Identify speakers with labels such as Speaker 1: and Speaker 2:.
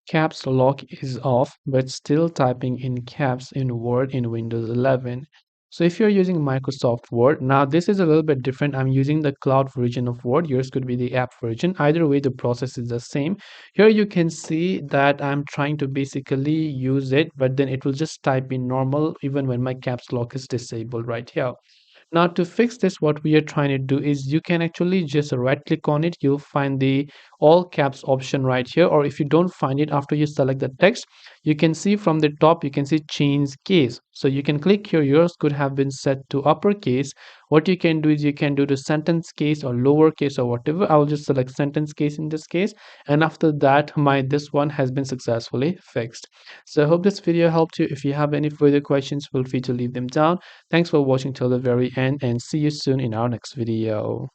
Speaker 1: caps lock is off, but still typing in caps in Word in Windows 11. So if you're using Microsoft Word, now this is a little bit different. I'm using the cloud version of Word. Yours could be the app version. Either way, the process is the same. Here you can see that I'm trying to basically use it, but then it will just type in normal even when my caps lock is disabled right here. Now to fix this, what we are trying to do is you can actually just right click on it. You'll find the all caps option right here, or if you don't find it after you select the text, you can see from the top, you can see change case. So you can click here. Yours could have been set to uppercase. What you can do is you can do the sentence case or lowercase or whatever. I'll just select sentence case in this case, and after that my this one has been successfully fixed. So I hope this video helped you. If you have any further questions, feel free to leave them down. Thanks for watching till the very end and see you soon in our next video.